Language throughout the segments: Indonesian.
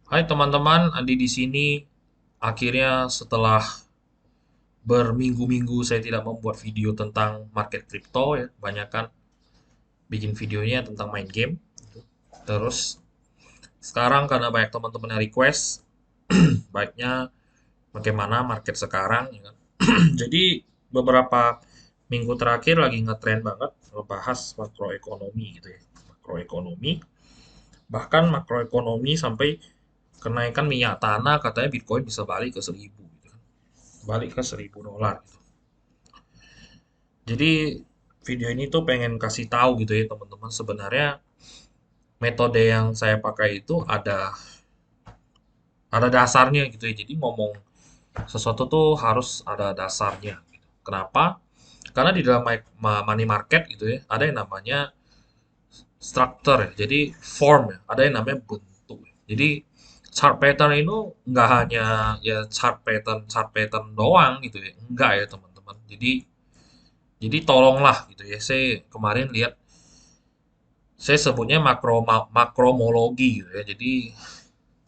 Hai teman-teman, Andi di sini. Akhirnya setelah berminggu-minggu saya tidak membuat video tentang market crypto ya, banyak kan bikin videonya tentang main game. Terus sekarang karena banyak teman-teman yang request, baiknya bagaimana market sekarang ya kan. Jadi beberapa minggu terakhir lagi ngetrend banget ngebahas makroekonomi gitu ya. Makroekonomi, bahkan makroekonomi sampai kenaikan minyak tanah katanya Bitcoin bisa balik ke 1.000 gitu kan. Balik ke $1.000 gitu. Jadi video ini tuh pengen kasih tahu gitu ya teman-teman, sebenarnya metode yang saya pakai itu ada dasarnya gitu ya. Jadi ngomong sesuatu tuh harus ada dasarnya gitu. Kenapa? Karena di dalam money market gitu ya, ada yang namanya structure ya. Jadi form ya, ada yang namanya bentuk ya. Jadi chart pattern itu nggak hanya ya chart pattern doang gitu ya. Enggak ya teman-teman. Jadi tolonglah gitu ya. Saya kemarin lihat, saya sebutnya makromologi gitu ya. Jadi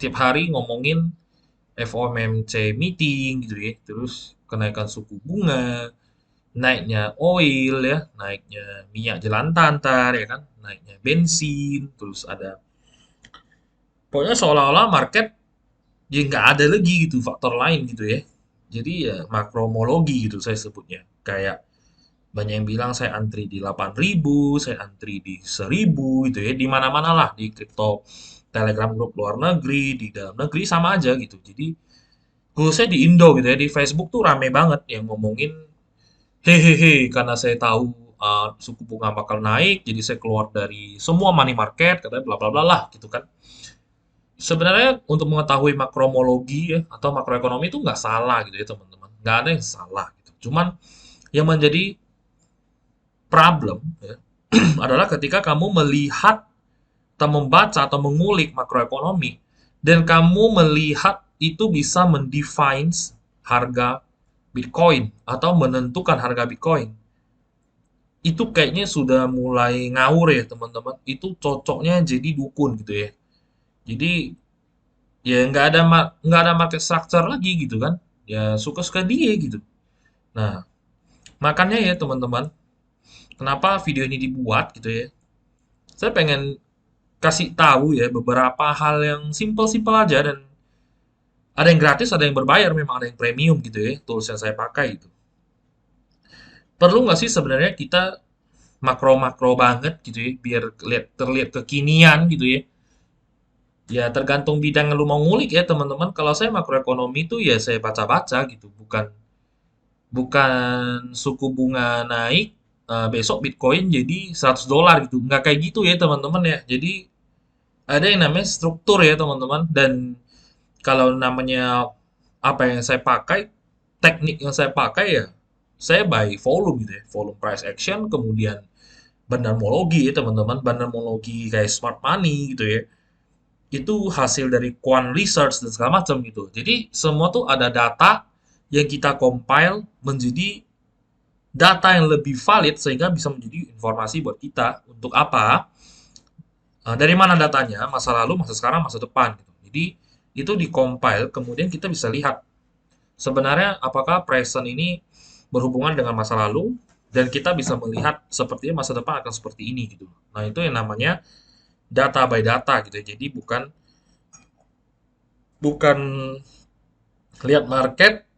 tiap hari ngomongin FOMC meeting gitu ya. Terus kenaikan suku bunga, naiknya oil ya, naiknya minyak jelantah ntar ya kan, naiknya bensin, terus ada pokoknya seolah-olah market ya nggak ada lagi gitu faktor lain gitu ya. Jadi ya makromologi gitu saya sebutnya. Kayak banyak yang bilang saya antri di 8.000, saya antri di 1.000 gitu ya. Di mana-mana lah di kripto Telegram grup luar negeri, di dalam negeri sama aja gitu. Jadi khususnya di Indo gitu ya, di Facebook tuh rame banget yang ngomongin hehehe karena saya tahu suku bunga bakal naik, jadi saya keluar dari semua money market, katanya bla bla bla lah gitu kan. Sebenarnya untuk mengetahui makromologi ya atau makroekonomi itu nggak salah gitu ya teman-teman, nggak ada yang salah gitu. Cuman yang menjadi problem ya, adalah ketika kamu melihat atau membaca atau mengulik makroekonomi dan kamu melihat itu bisa mendefine harga Bitcoin atau menentukan harga Bitcoin. Itu kayaknya sudah mulai ngawur ya teman-teman. Itu cocoknya jadi dukun gitu ya. Jadi ya nggak ada market structure lagi gitu kan. Ya suka-suka dia gitu. Nah, makanya ya teman-teman, kenapa video ini dibuat gitu ya. Saya pengen kasih tahu ya beberapa hal yang simple-simple aja, dan ada yang gratis, ada yang berbayar, memang ada yang premium gitu ya, tools yang saya pakai itu. Perlu nggak sih sebenarnya kita makro-makro banget gitu ya, biar terlihat kekinian gitu ya. Ya tergantung bidang yang lu mau ngulik ya teman-teman. Kalau saya makroekonomi itu ya saya baca-baca gitu, bukan bukan suku bunga naik besok Bitcoin jadi $100 gitu. Nggak kayak gitu ya teman-teman ya. Jadi ada yang namanya struktur ya teman-teman, dan kalau namanya apa yang saya pakai, teknik yang saya pakai ya saya by volume gitu ya. Volume price action, kemudian bandarmologi ya teman-teman, bandarmologi kayak smart money gitu ya. Itu hasil dari quant research dan segala macam gitu. Jadi semua tuh ada data yang kita compile menjadi data yang lebih valid sehingga bisa menjadi informasi buat kita untuk apa? Dari mana datanya? Masa lalu, masa sekarang, masa depan gitu. Jadi itu di compile, kemudian kita bisa lihat sebenarnya apakah present ini berhubungan dengan masa lalu, dan kita bisa melihat sepertinya masa depan akan seperti ini gitu. Nah, itu yang namanya data by data gitu ya. Jadi bukan bukan lihat market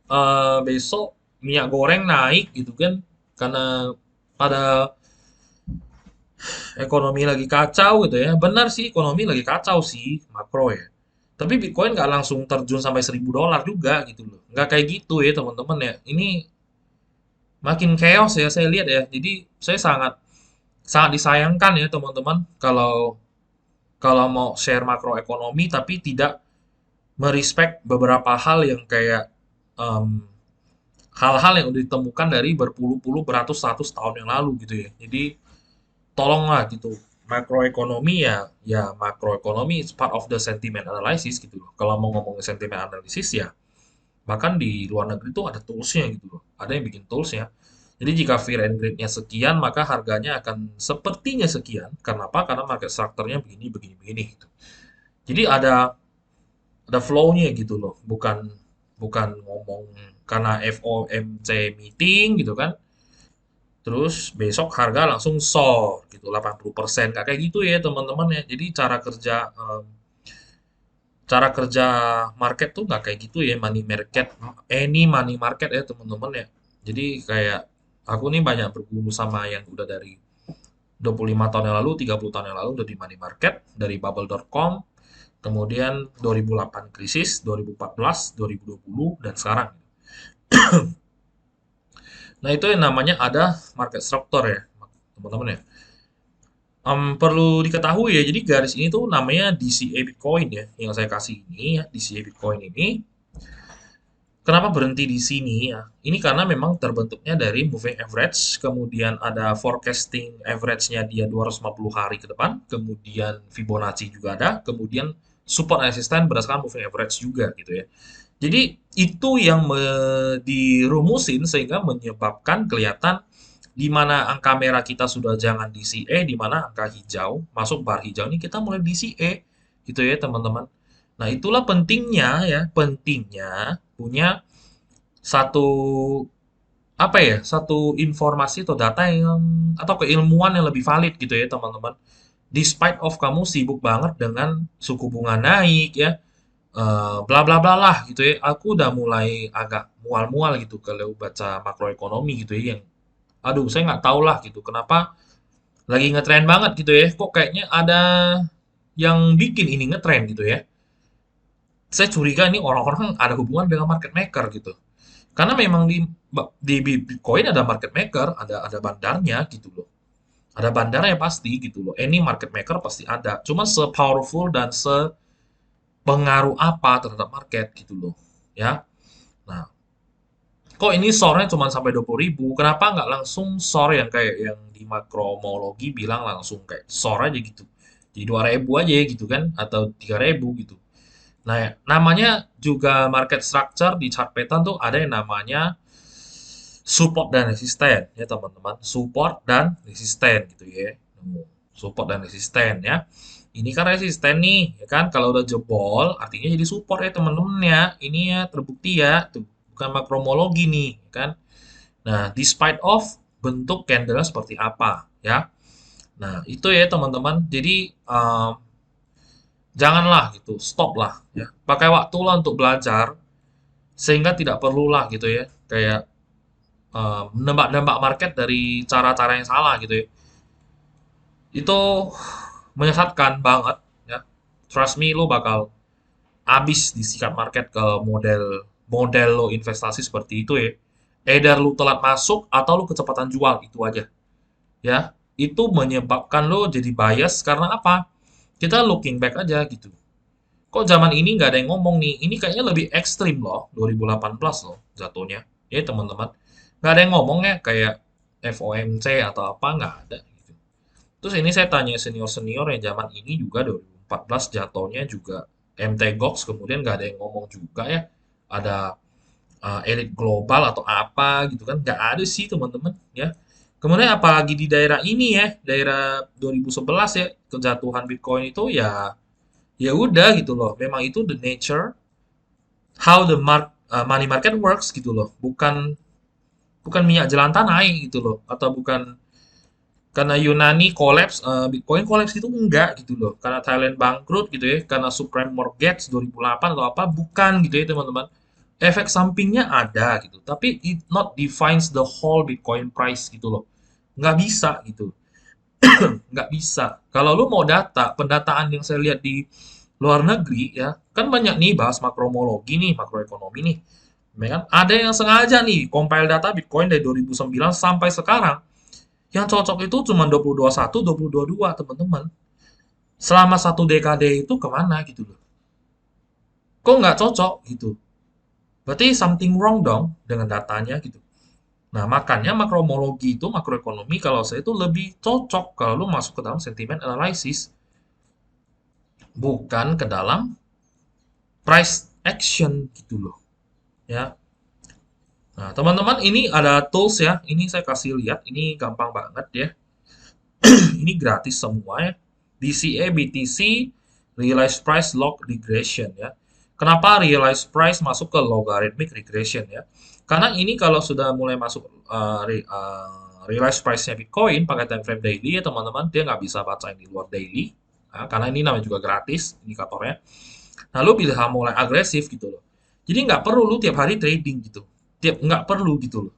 besok minyak goreng naik gitu kan, karena pada ekonomi lagi kacau gitu ya. Benar sih, ekonomi lagi kacau sih makro ya, tapi Bitcoin nggak langsung terjun sampai $1.000 juga gitu loh, nggak kayak gitu ya teman-teman ya. Ini makin chaos ya saya lihat ya. Jadi saya sangat sangat disayangkan ya teman-teman, kalau kalau mau share makroekonomi tapi tidak merespek beberapa hal yang kayak em, hal-hal yang udah ditemukan dari berpuluh-puluh beratus-ratus tahun yang lalu gitu ya. Jadi tolonglah gitu. Makroekonomi ya ya makroekonomi is part of the sentiment analysis gitu loh. Kalau mau ngomongin sentiment analysis ya bahkan di luar negeri tuh ada toolsnya gitu loh. Ada yang bikin toolsnya. Jadi jika fear and greed-nya sekian, maka harganya akan sepertinya sekian. Kenapa? Karena market structure-nya begini, begini, begini gitu. Jadi ada ada flow-nya gitu loh, bukan bukan ngomong karena FOMC meeting gitu kan, terus besok harga langsung soar gitu 80%, nggak kayak gitu ya teman-teman ya. Jadi cara kerja market tuh nggak kayak gitu ya, money market, any money market ya teman-teman ya. Jadi kayak aku nih banyak berguru sama yang udah dari 25 tahun yang lalu, 30 tahun yang lalu udah di money market, dari bubble.com, kemudian 2008 krisis, 2014, 2020, dan sekarang. Nah, itu yang namanya ada market structure ya, teman-teman ya. Perlu diketahui ya, jadi garis ini tuh namanya DCA Bitcoin ya, yang saya kasih ini ya, DCA Bitcoin ini. Kenapa berhenti di sini ya? Ini karena memang terbentuknya dari moving average, kemudian ada forecasting average-nya dia 250 hari ke depan, kemudian Fibonacci juga ada, kemudian support and resistance berdasarkan moving average juga gitu ya. Jadi itu yang dirumusin sehingga menyebabkan kelihatan di mana angka merah kita sudah jangan DCA, di mana angka hijau masuk bar hijau ini kita mulai DCA gitu ya teman-teman. Nah, itulah pentingnya ya, pentingnya punya satu apa ya, satu informasi atau data yang atau keilmuan yang lebih valid gitu ya teman-teman. Despite of kamu sibuk banget dengan suku bunga naik ya, bla bla bla lah gitu ya. Aku udah mulai agak mual-mual gitu kalau baca makroekonomi gitu ya yang aduh saya nggak tahu lah gitu kenapa lagi ngetren banget gitu ya. Kok kayaknya ada yang bikin ini ngetren gitu ya. Saya curiga ini orang-orang ada hubungan dengan market maker gitu. Karena memang di Bitcoin ada market maker, ada bandarnya gitu loh. Ada bandarnya pasti gitu loh. Any market maker pasti ada. Cuma se-powerful dan sepengaruh apa terhadap market gitu loh. Ya. Nah, kok ini SOR-nya cuma sampai 20.000? Kenapa nggak langsung SOR yang kayak yang di makromologi bilang langsung kayak SOR aja gitu. Di 2.000 aja gitu kan atau 3.000 gitu. Nah, ya, namanya juga market structure di chart pattern tuh ada yang namanya support dan resisten ya teman-teman. Support dan resisten gitu ya. Support dan resisten ya. Ini kan resisten nih, ya kan? Kalau udah jebol, artinya jadi support ya teman-teman ya. Ini ya terbukti ya, tuh bukan makromologi nih, ya kan? Nah, despite of bentuk candle seperti apa ya. Nah, itu ya teman-teman. Jadi janganlah gitu, stop lah ya. Pakai waktu lah untuk belajar sehingga tidak perlulah gitu ya. Kayak menebak-nebak market dari cara-cara yang salah gitu ya. Itu menyesatkan banget ya. Trust me lo bakal habis disikat market ke model model lo investasi seperti itu ya. Either lu telat masuk atau lu kecepatan jual itu aja ya. Itu menyebabkan lo jadi bias karena apa? Kita looking back aja gitu. Kok zaman ini nggak ada yang ngomong nih? Ini kayaknya lebih ekstrim loh, 2018 loh jatuhnya. Ya teman-teman, nggak ada yang ngomong ya kayak FOMC atau apa nggak ada. Gitu. Terus ini saya tanya senior-senior yang zaman ini juga 2014 jatuhnya juga MT Gox, kemudian nggak ada yang ngomong juga ya. Ada elit global atau apa gitu kan? Nggak ada sih teman-teman ya. Kemudian apalagi di daerah ini ya, daerah 2011 ya, kejatuhan Bitcoin itu ya ya udah gitu loh. Memang itu the nature how the money market works gitu loh. Bukan bukan minyak jelantah naik gitu loh atau bukan karena Yunani collapse, Bitcoin collapse itu enggak gitu loh. Karena Thailand bangkrut gitu ya, karena subprime mortgage 2008 atau apa bukan gitu ya teman-teman. Efek sampingnya ada gitu, tapi it not defines the whole Bitcoin price gitu loh. Nggak bisa gitu. Nggak bisa. Kalau lu mau data, pendataan yang saya lihat di luar negeri ya, kan banyak nih bahas makromologi nih, makroekonomi nih. Ya kan? Ada yang sengaja nih compile data Bitcoin dari 2009 sampai sekarang. Yang cocok itu cuma 2021, 2022, teman-teman. Selama satu dekade itu kemana gitu loh. Kok nggak cocok gitu. Berarti something wrong dong dengan datanya gitu. Nah, makanya makromologi itu, makroekonomi kalau saya itu lebih cocok kalau lu masuk ke dalam sentimen analysis. Bukan ke dalam price action gitu loh. Ya. Nah, teman-teman ini ada tools ya. Ini saya kasih lihat. Ini gampang banget ya. Ini gratis semua ya. DCA, BTC, Realized Price Log Regression ya. Kenapa realized price masuk ke logarithmic regression ya? Karena ini kalau sudah mulai masuk realized price-nya Bitcoin pakai time frame daily ya teman-teman, dia nggak bisa bacain di luar daily. Nah, karena ini namanya juga gratis indikatornya. Nah, lu bisa mulai agresif gitu loh. Jadi nggak perlu lu tiap hari trading gitu. Nggak perlu gitu loh.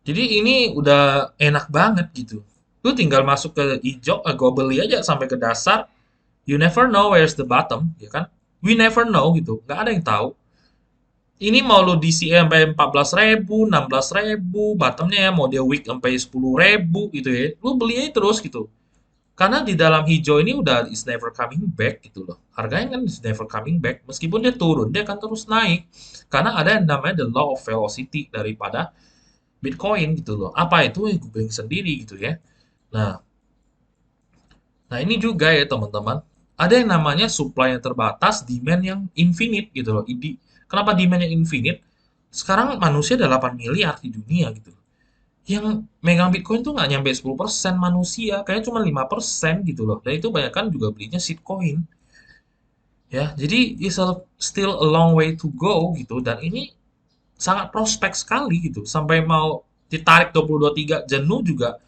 Jadi ini udah enak banget gitu. Lu tinggal masuk ke hijau, gua beli aja sampai ke dasar. You never know where's the bottom, ya kan? We never know gitu. Nggak ada yang tahu. Ini mau lo DCA sampai 14.000, 16.000, bottomnya ya mau dia week sampai 10.000 gitu ya. Lu beli aja terus gitu. Karena di dalam hijau ini udah is never coming back gitu loh. Harganya kan is never coming back. Meskipun dia turun, dia akan terus naik. Karena ada yang namanya the law of velocity daripada Bitcoin gitu loh. Apa itu? Ya gue bingung sendiri gitu ya. Nah, nah ini juga ya teman-teman. Ada yang namanya supply yang terbatas, demand yang infinite gitu loh. Kenapa demand yang infinite? Sekarang manusia ada 8 miliar di dunia gitu loh. Yang megang Bitcoin tuh nggak nyampe 10% manusia, kayaknya cuma 5% gitu loh. Dan itu banyak kan juga belinya shitcoin. Ya, jadi still a long way to go gitu. Dan ini sangat prospek sekali gitu. Sampai mau ditarik 2023 jenuh juga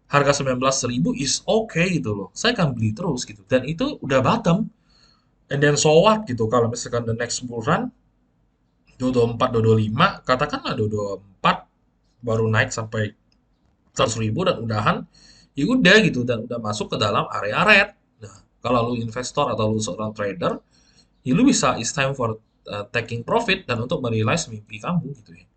harga 19.000 is okay gitu loh. Saya akan beli terus gitu. Dan itu udah bottom. And then so what gitu. Kalau misalkan the next bull run 224, 225, katakanlah 224 baru naik sampai 100.000 dan udahan, ya udah gitu dan udah masuk ke dalam area red. Nah, kalau lu investor atau lu seorang trader, ya lu bisa it's time for taking profit dan untuk merealize mimpi kamu gitu ya.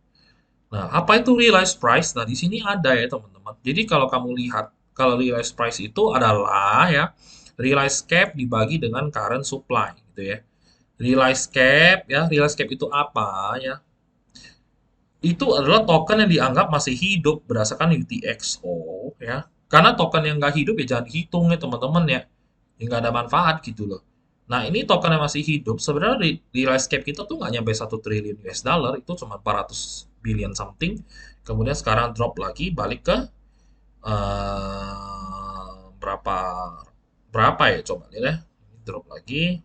Nah, apa itu realized price? Nah, di sini ada ya teman-teman. Jadi kalau kamu lihat, kalau realized price itu adalah ya realized cap dibagi dengan current supply gitu ya. Realized cap ya, realized cap itu apa ya? Itu adalah token yang dianggap masih hidup berdasarkan UTXO ya. Karena token yang nggak hidup ya jangan dihitung ya teman-teman ya. Ya nggak ada manfaat gitu loh. Nah ini token yang masih hidup sebenarnya di realize cap kita tuh nggak nyampe 1 triliun US dollar itu cuma 400 billion something. Kemudian sekarang drop lagi balik ke berapa berapa ya coba lihat ya. Drop lagi.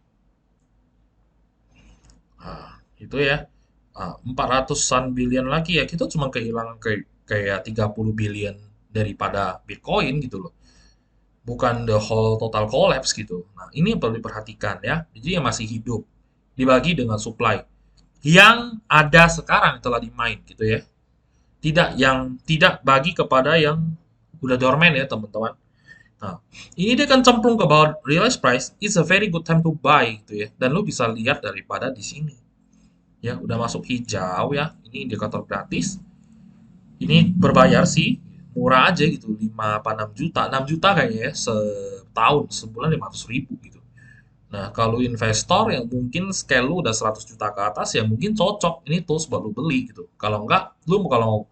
Itu ya 400-an billion lagi ya kita cuma kehilangan kayak 30 billion daripada Bitcoin gitu loh, bukan the whole total collapse gitu. Nah ini yang perlu diperhatikan ya, jadi yang masih hidup dibagi dengan supply yang ada sekarang telah dimain gitu ya, tidak yang tidak bagi kepada yang udah dormant ya teman-teman. Nah, ini dia kan cemplung ke bawah realized price, it's a very good time to buy gitu ya. Dan lu bisa lihat daripada di sini. Ya udah masuk hijau ya, ini indikator gratis, ini berbayar sih murah aja gitu 5 apa 6 juta 6 juta kayaknya ya setahun sebulan 500.000 gitu. Nah kalau investor yang mungkin scale lu udah 100 juta ke atas ya mungkin cocok ini tools buat lu beli gitu. Kalau enggak lu kalau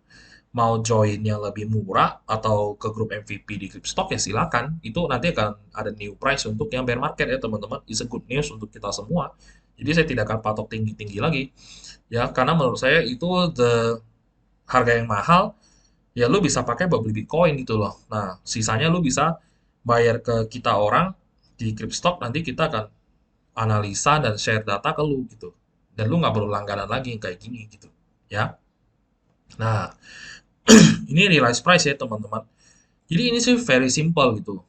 mau join yang lebih murah atau ke grup MVP di Clipstock ya silakan, itu nanti akan ada new price untuk yang bear market ya teman-teman. It's a good news untuk kita semua, jadi saya tidak akan patok tinggi-tinggi lagi ya, karena menurut saya itu harga yang mahal ya lu bisa pakai buat beli Bitcoin gitu loh. Nah, sisanya lu bisa bayar ke kita orang di Cryptstock, nanti kita akan analisa dan share data ke lu gitu. Dan lu nggak perlu langganan lagi yang kayak gini gitu. Ya. Nah, ini realize price ya teman-teman. Jadi ini sih very simple gitu.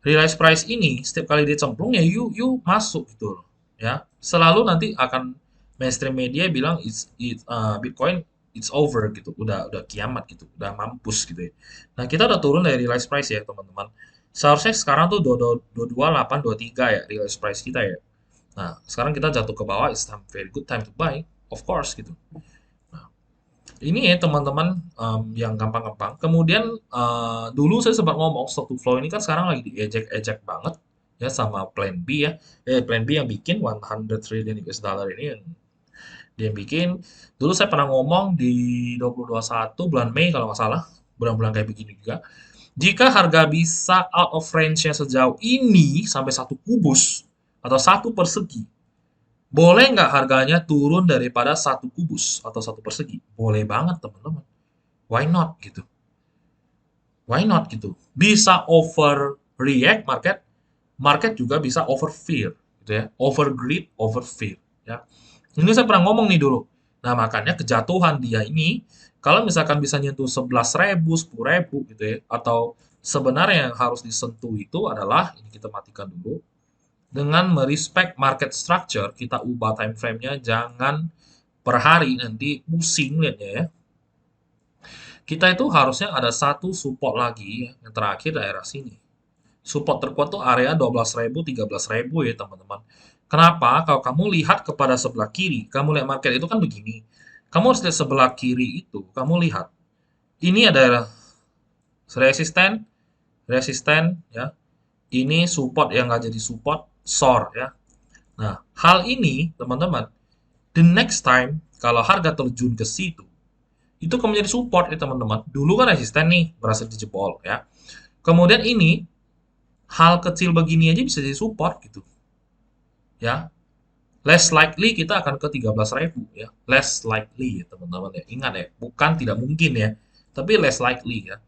Realize price ini setiap kali dia cemplung ya you masuk gitu loh. Ya. Selalu nanti akan mainstream media bilang Bitcoin it's over gitu, udah kiamat gitu, udah mampus gitu ya. Nah kita udah turun dari realize price ya teman-teman. Seharusnya sekarang tuh 228 23 ya realize price kita ya. Nah sekarang kita jatuh ke bawah, it's time very good time to buy, of course gitu. Nah ini ya teman-teman, yang gampang-gampang. Kemudian dulu saya sempat ngomong stock to flow ini kan sekarang lagi diejek-ejek banget ya sama Plan B ya. Plan B yang bikin 100 trillion US dollar ini yang dia bikin. Dulu saya pernah ngomong di 2021 bulan Mei kalau nggak salah, bulan-bulan kayak begini juga. Jika harga bisa out of range-nya sejauh ini sampai satu kubus atau satu persegi, boleh nggak harganya turun daripada satu kubus atau satu persegi? Boleh banget teman-teman. Why not gitu? Why not gitu? Bisa overreact market, market juga bisa over fear. gitu ya. Over greed, over fear, ya. Ini saya pernah ngomong nih dulu. Nah, makanya kejatuhan dia ini kalau misalkan bisa nyentuh 11.000, 10.000 gitu ya, atau sebenarnya yang harus disentuh itu adalah ini kita matikan dulu. Dengan merespect market structure, kita ubah time frame-nya jangan per hari nanti pusing lihatnya ya. Kita itu harusnya ada satu support lagi yang terakhir daerah sini. Support terkuat tuh area 12.000, 13.000 ya teman-teman. Kenapa? Kalau kamu lihat kepada sebelah kiri, kamu lihat market itu kan begini. Kamu harus lihat sebelah kiri itu, kamu lihat. Ini ada resisten, resisten ya. Ini support yang nggak jadi support, SOR ya. Nah, hal ini teman-teman, the next time kalau harga terjun ke situ, itu akan menjadi support ya teman-teman. Dulu kan resisten nih, berhasil dijebol ya. Kemudian ini hal kecil begini aja bisa jadi support gitu. Ya. Less likely kita akan ke 13.000 ya. Less likely ya teman-teman ya. Ingat ya, bukan tidak mungkin ya, tapi less likely ya.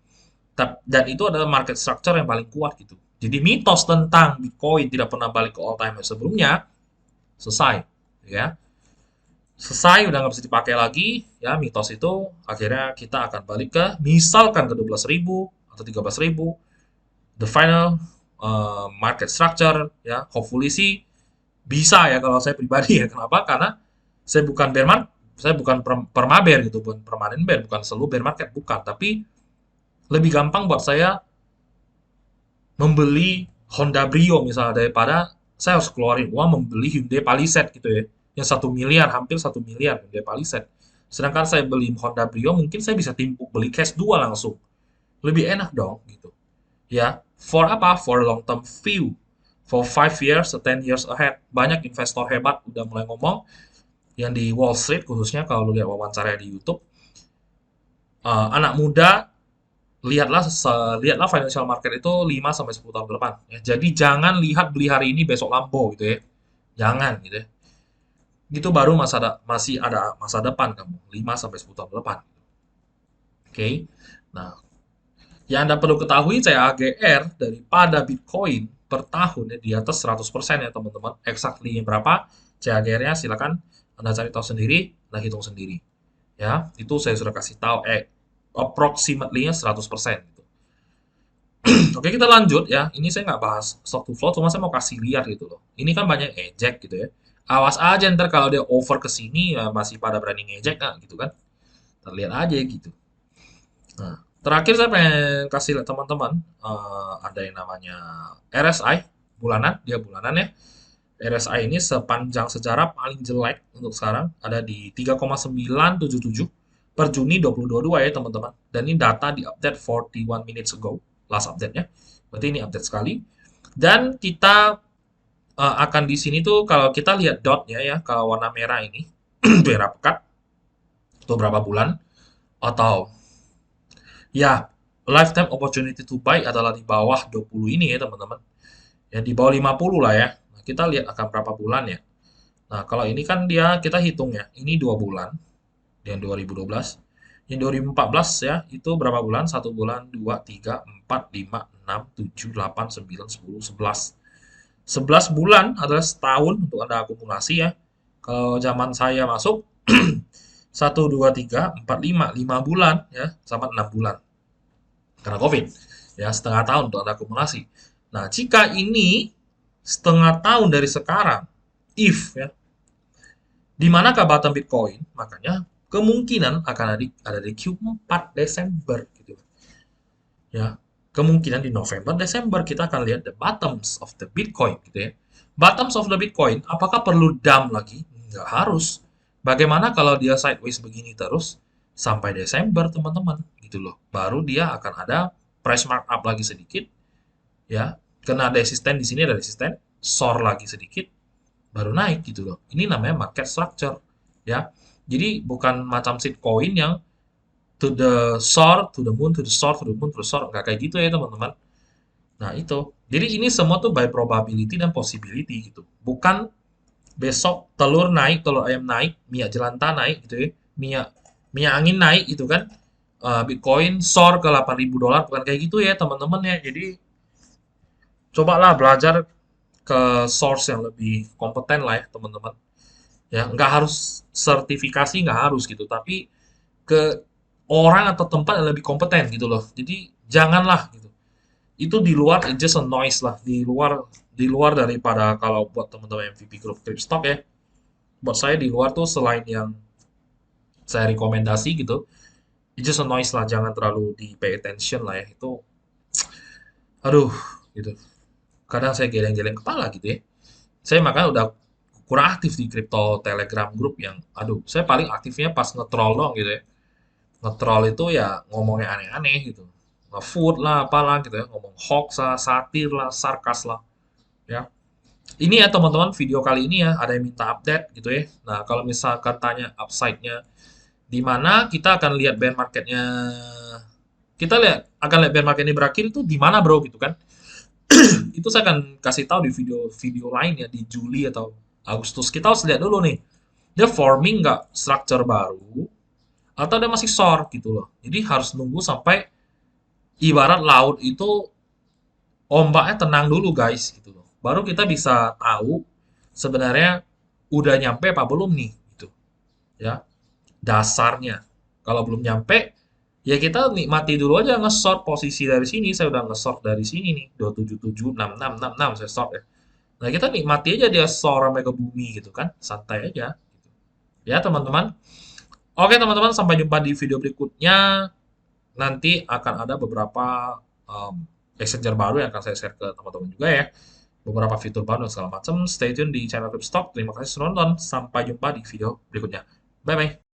Dan itu adalah market structure yang paling kuat gitu. Jadi mitos tentang Bitcoin tidak pernah balik ke all time high sebelumnya selesai ya. Selesai udah nggak bisa dipakai lagi ya mitos itu. Akhirnya kita akan balik ke misalkan ke 12.000 atau 13.000, the final market structure ya. Hopefully sih bisa ya kalau saya pribadi ya. Kenapa? Karena saya bukan bear market, saya bukan perma bear gitu, bukan permanen bear, bukan selalu bear market, bukan. Tapi lebih gampang buat saya membeli Honda Brio misalnya daripada saya harus keluarin uang membeli Hyundai Palisade gitu ya. Yang 1 miliar, hampir 1 miliar Hyundai Palisade. Sedangkan saya beli Honda Brio mungkin saya bisa timpuk beli cash 2 langsung. Lebih enak dong gitu. Ya, for apa? For long term view. For 5 years, 10 years ahead. Banyak investor hebat udah mulai ngomong yang di Wall Street khususnya kalau lu lihat wawancara di YouTube. Anak muda lihatlah financial market itu 5 sampai 10 tahun ke depan ya. Jadi jangan lihat beli hari ini besok Lambo gitu ya. Jangan gitu ya. Itu baru masih ada masa depan kamu 5 sampai 10 tahun ke depan. Oke. Nah, yang Anda perlu ketahui CAGR daripada Bitcoin per tahun ya, di atas 100% ya teman-teman. Exactly berapa CAGR-nya silakan Anda cari tahu sendiri, Anda hitung sendiri. Ya, itu saya sudah kasih tahu approximately-nya 100% gitu. Oke, kita lanjut ya. Ini saya nggak bahas stock to flow, cuma saya mau kasih lihat gitu loh. Ini kan banyak ejek gitu ya. Awas aja ntar kalau dia over ke sini ya masih pada berani ngejek nggak gitu kan. Terlihat aja gitu. Nah, terakhir saya pengen kasih lihat teman-teman, ada yang namanya RSI bulanan, dia bulanan ya. RSI ini sepanjang sejarah paling jelek untuk sekarang ada di 3,977 per Juni 2022 ya teman-teman. Dan ini data di update 41 minutes ago, last update-nya. Berarti ini update sekali. Dan kita akan di sini tuh kalau kita lihat dotnya ya, kalau warna merah ini merah pekat itu berapa bulan atau ya lifetime opportunity to buy adalah di bawah 20 ini ya teman-teman. Ya di bawah 50 lah ya. Nah, kita lihat akan berapa bulan ya. Nah, kalau ini kan dia kita hitung ya. Ini 2 bulan yang 2012. Yang 2014 ya, itu berapa bulan? 1 bulan, 2, 3, 4, 5, 6, 7, 8, 9, 10, 11. 11 bulan adalah setahun untuk Anda akumulasi ya. Kalau zaman saya masuk 1, 2, 3, 4, 5, 5 bulan ya, sama 6 bulan. Karena COVID. Ya, setengah tahun untuk Anda akumulasi. Nah, jika ini setengah tahun dari sekarang, if ya, di manakah bottom Bitcoin? Makanya kemungkinan akan ada di Q4 Desember gitu. Ya, kemungkinan di November Desember kita akan lihat the bottoms of the Bitcoin gitu ya. Bottoms of the Bitcoin, apakah perlu dump lagi? Nggak harus. Bagaimana kalau dia sideways begini terus sampai Desember teman-teman gitu loh. Baru dia akan ada price markup lagi sedikit ya. Kena resisten di sini ada resisten, SOR lagi sedikit baru naik gitu loh. Ini namanya market structure ya. Jadi bukan macam shitcoin yang to the SOR, to the moon, to the SOR, to the moon, to the SOR. Nggak kayak gitu ya teman-teman. Nah itu. Jadi ini semua tuh by probability dan possibility gitu. Bukan besok telur naik, telur ayam naik, minyak jelantah naik gitu ya. Minyak angin naik gitu kan. Bitcoin SOR ke $8.000 bukan kayak gitu ya teman-teman ya. Jadi cobalah belajar ke source yang lebih kompeten lah ya teman-teman. Ya, nggak harus sertifikasi, nggak harus gitu, tapi ke orang atau tempat yang lebih kompeten gitu loh. Jadi janganlah gitu. Itu di luar it's just a noise lah, di luar daripada kalau buat teman-teman MVP grup Kripstock ya. Buat saya di luar tuh selain yang saya rekomendasi gitu, it's just a noise lah, jangan terlalu di pay attention lah ya. Itu aduh gitu. Kadang saya geleng-geleng kepala gitu ya. Saya makanya udah kurang aktif di crypto Telegram group yang aduh, saya paling aktifnya pas nge-troll doang gitu ya. Nge-troll itu ya ngomongnya aneh-aneh gitu. Nge-food lah, apalah gitu ya. Ngomong hoax lah, satir lah, sarkas lah. Ya. Ini ya teman-teman video kali ini ya, ada yang minta update gitu ya. Nah, kalau misalkan tanya upside-nya di mana kita akan lihat bear marketnya, kita akan lihat bear market ini berakhir itu di mana bro gitu kan. Itu saya akan kasih tahu di video-video lain ya di Juli atau Agustus. Kita harus lihat dulu nih, dia forming nggak structure baru atau dia masih short gitu loh. Jadi harus nunggu sampai ibarat laut itu ombaknya tenang dulu guys gitu loh. Baru kita bisa tahu sebenarnya udah nyampe apa belum nih gitu ya, dasarnya. Kalau belum nyampe ya kita nikmati dulu aja nge-short posisi dari sini. Saya udah nge-short dari sini nih 277 6666 saya short ya. Nah, kita nikmati aja dia soar sampai ke bumi gitu kan. Santai aja gitu. Ya, teman-teman. Oke, teman-teman, sampai jumpa di video berikutnya. Nanti akan ada beberapa messenger baru yang akan saya share ke teman-teman juga ya. Beberapa fitur baru dan segala macam. Stay tune di channel Cryptostock. Terima kasih sudah nonton. Sampai jumpa di video berikutnya. Bye-bye.